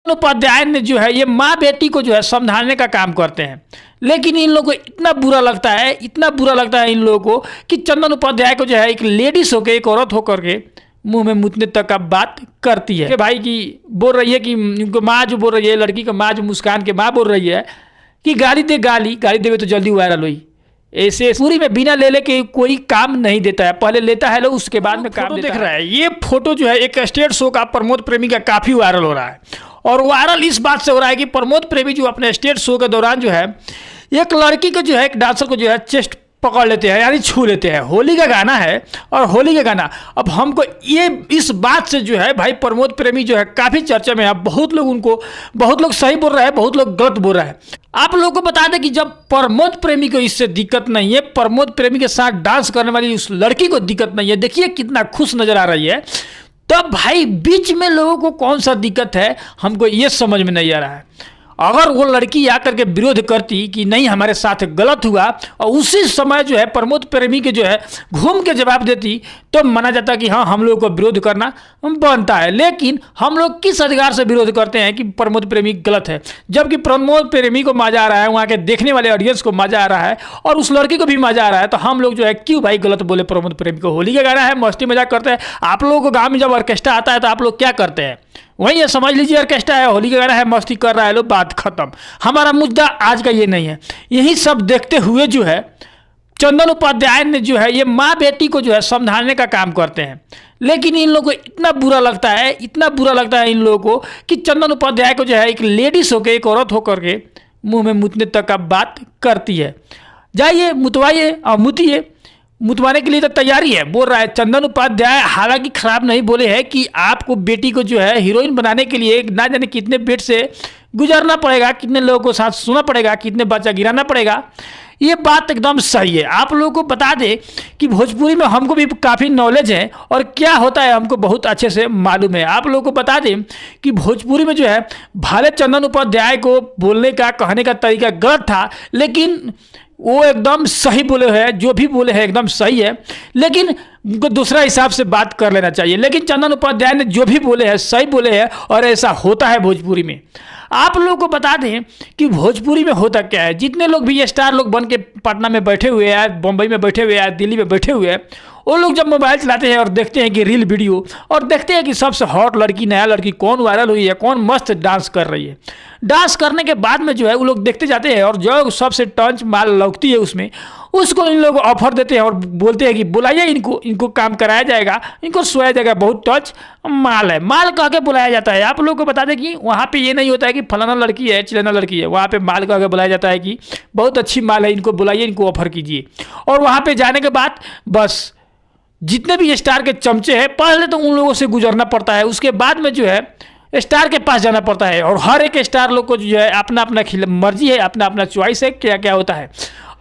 उपाध्याय ने जो है ये माँ बेटी को जो है समझाने का काम करते हैं, लेकिन इन लोगों को इतना बुरा लगता है, इतना बुरा लगता है इन लोगों को कि चंदन उपाध्याय को जो है एक लेडीज होकर, एक औरत होकर के मुंह में मुतने तक का बात करती है कि भाई की बोल रही है कि उनको माँ जो बोल रही है, लड़की का माँ जो मुस्कान के माँ बोल रही है कि गाली दे, गाली देवे तो जल्दी वायरल हुई। ऐसे पूरी में बिना ले के कोई काम नहीं देता है, पहले लेता है लोग, उसके बाद में काम देख रहा है। ये फोटो जो है एक स्टेज शो का प्रमोद प्रेमी का काफी वायरल हो रहा है, और वायरल इस बात से हो रहा है कि प्रमोद प्रेमी जो अपने स्टेज शो के दौरान जो है एक लड़की को जो है, एक डांसर को जो है चेस्ट पकड़ लेते हैं, यानी छू लेते हैं। होली का गाना है और होली का गाना, अब हमको ये इस बात से जो है भाई प्रमोद प्रेमी जो है काफ़ी चर्चा में है। बहुत लोग सही बोल रहे हैं, बहुत लोग गलत बोल रहे हैं। आप लोगों को बता दें कि जब प्रमोद प्रेमी को इससे दिक्कत नहीं है, प्रमोद प्रेमी के साथ डांस करने वाली उस लड़की को दिक्कत नहीं है, देखिए कितना खुश नजर आ रही है, तब भाई बीच में लोगों को कौन सा दिक्कत है, हमको ये समझ में नहीं आ रहा है। अगर वो लड़की आकर के विरोध करती कि नहीं हमारे साथ गलत हुआ, और उसी समय जो है प्रमोद प्रेमी के जो है घूम के जवाब देती, तो माना जाता कि हाँ हम लोग को विरोध करना बनता है। लेकिन हम लोग किस अधिकार से विरोध करते हैं कि प्रमोद प्रेमी गलत है, जबकि प्रमोद प्रेमी को मजा आ रहा है, वहाँ के देखने वाले ऑडियंस को मजा आ रहा है, और उस लड़की को भी मजा आ रहा है, तो हम लोग जो है क्यों भाई गलत बोले प्रमोद प्रेमी को। होली का गाना है, मस्ती मजाक करते हैं। आप लोगों को गाँव में जब ऑर्केस्ट्रा आता है तो आप लोग क्या करते हैं, वही ये समझ लीजिए ऑर्केस्ट्रा है, होली का गाना है, मस्ती कर रहा है लोग, बात खत्म। हमारा मुद्दा आज का ये नहीं है। यही सब देखते हुए जो है चंदन उपाध्याय ने जो है ये माँ बेटी को जो है समझाने का काम करते हैं, लेकिन इन लोगों को इतना बुरा लगता है, इतना बुरा लगता है इन लोगों को कि चंदन उपाध्याय को जो है एक लेडीज होकर, एक औरत होकर के मुंह में मुतने तक का बात करती है। जाइए मुतवाइए और मुतिए, मुतवाने के लिए तो तैयारी है, बोल रहा है चंदन उपाध्याय। हालांकि खराब नहीं बोले हैं कि आपको बेटी को जो है हीरोइन बनाने के लिए ना जाने कितने बेट से गुजरना पड़ेगा, कितने लोगों को साथ सुना पड़ेगा, कितने बच्चा गिराना पड़ेगा, ये बात एकदम सही है। आप लोगों को बता दें कि भोजपुरी में हमको भी काफ़ी नॉलेज है और क्या होता है हमको बहुत अच्छे से मालूम है। आप लोगों को बता दें कि भोजपुरी में जो है भले चंदन उपाध्याय को बोलने का, कहने का तरीका गलत था, लेकिन वो एकदम सही बोले हैं, जो भी बोले हैं एकदम सही है, लेकिन उनको दूसरा हिसाब से बात कर लेना चाहिए। लेकिन चंदन उपाध्याय ने जो भी बोले हैं सही बोले हैं, और ऐसा होता है भोजपुरी में। आप लोगों को बता दें कि भोजपुरी में होता क्या है, जितने लोग भी स्टार लोग बन के पटना में बैठे हुए हैं, बम्बई में बैठे हुए हैं, दिल्ली में बैठे हुए हैं, वो लोग जब मोबाइल चलाते हैं और देखते हैं कि रील वीडियो, और देखते हैं कि सबसे हॉट लड़की, नया लड़की कौन वायरल हुई है, कौन मस्त डांस कर रही है, डांस करने के बाद में जो है वो लोग देखते जाते हैं, और जो सबसे टंच माल लगती है उसमें, उसको इन लोग ऑफर देते हैं और बोलते हैं कि बुलाइए इनको काम कराया जाएगा, इनको सोया जाएगा, बहुत टच माल है, माल कह के बुलाया जाता है। आप लोगों को बता दें कि वहाँ पे ये नहीं होता है कि फलाना लड़की है, चिलाना लड़की है, वहाँ पे माल कह के बुलाया जाता है कि बहुत अच्छी माल है, इनको बुलाइए, इनको ऑफर कीजिए। और वहाँ पे जाने के बाद बस जितने भी स्टार के चमचे हैं, पहले तो उन लोगों से गुजरना पड़ता है, उसके बाद में जो है स्टार के पास जाना पड़ता है। और हर एक स्टार लोग को जो है अपना अपना मर्जी है, अपना अपना चॉइस है, क्या क्या होता है।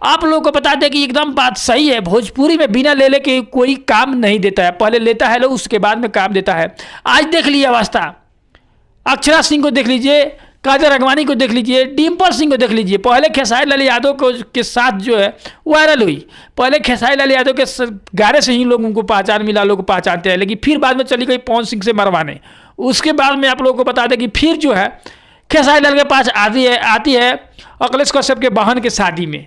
आप लोगों को बता दें कि एकदम बात सही है, भोजपुरी में बिना ले के कोई काम नहीं देता है, पहले लेता है लोग, उसके बाद में काम देता है। आज देख लीजिए अवस्था, अक्षरा सिंह को देख लीजिए, काजल राघवानी को देख लीजिए, डिम्पल सिंह को देख लीजिए। पहले खेसारी लाल यादव के साथ जो है वायरल हुई, पहले खेसारी लाल यादव के गाने से ही लोग उनको पहचान मिला, लोग पहचानते हैं, लेकिन फिर बाद में चली गई पवन सिंह से मरवाने। उसके बाद में आप लोगों को बता दें कि फिर जो है खेसारी लाल के पास आती है अखिलेश कश्यप के बहन के शादी में।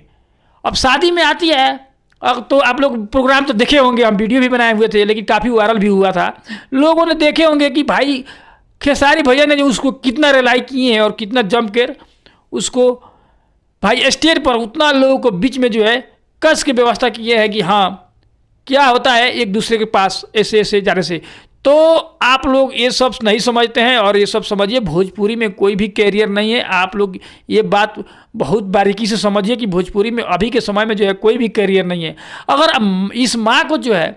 अब शादी में आती है, अब तो आप लोग प्रोग्राम तो देखे होंगे, हम वीडियो भी बनाए हुए थे, लेकिन काफ़ी वायरल भी हुआ था। लोगों ने देखे होंगे कि भाई खेसारी भैया ने जो उसको कितना रिलाई किए हैं और कितना जम कर उसको भाई स्टेज पर उतना लोगों को बीच में जो है कस की व्यवस्था की है कि हाँ क्या होता है एक दूसरे के पास ऐसे ऐसे जाने से। तो आप लोग ये सब नहीं समझते हैं, और ये सब समझिए भोजपुरी में कोई भी कैरियर नहीं है। आप लोग ये बात बहुत बारीकी से समझिए कि भोजपुरी में अभी के समय में जो है कोई भी कैरियर नहीं है। अगर इस माँ को जो है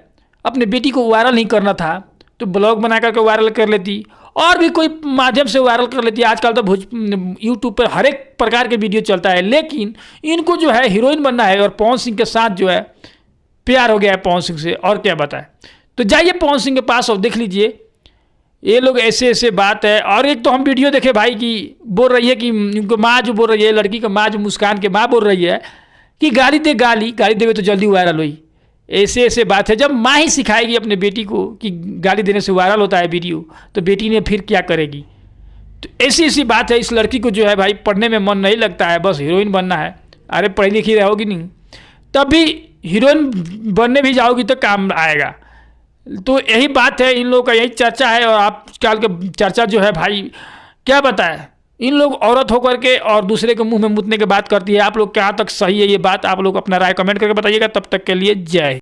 अपने बेटी को वायरल नहीं करना था तो ब्लॉग बना करके वायरल कर लेती, और भी कोई माध्यम से वायरल कर लेती है। आजकल तो यूट्यूब पर हर एक प्रकार के वीडियो चलता है, लेकिन इनको जो है हीरोइन बनना है, और पवन सिंह के साथ जो है प्यार हो गया है पवन सिंह से, और क्या बताएं। तो जाइए पवन सिंह के पास और देख लीजिए ये लोग ऐसे ऐसे बात है। और एक तो हम वीडियो देखे भाई की बोल रही है कि उनको माँ जो बोल रही है, लड़की का माँ जो मुस्कान के माँ बोल रही है कि गाली दे, गाली देवे तो जल्दी वायरल हुई। ऐसे ऐसे बात है, जब माँ ही सिखाएगी अपने बेटी को कि गाली देने से वायरल होता है वीडियो, तो बेटी ने फिर क्या करेगी। तो ऐसी ऐसी बात है, इस लड़की को जो है भाई पढ़ने में मन नहीं लगता है, बस हीरोइन बनना है। अरे पढ़ी लिखी रहोगी नहीं, तब भी हीरोइन बनने भी जाओगी तो काम आएगा। तो यही बात है, इन लोगों का यही चर्चा है। और आजकल का चर्चा जो है भाई क्या बताए, इन लोग औरत होकर के और दूसरे के मुंह में मुतने की बात करती है। आप लोग कहाँ तक सही है ये बात, आप लोग अपना राय कमेंट करके बताइएगा। तब तक के लिए जय हिंद।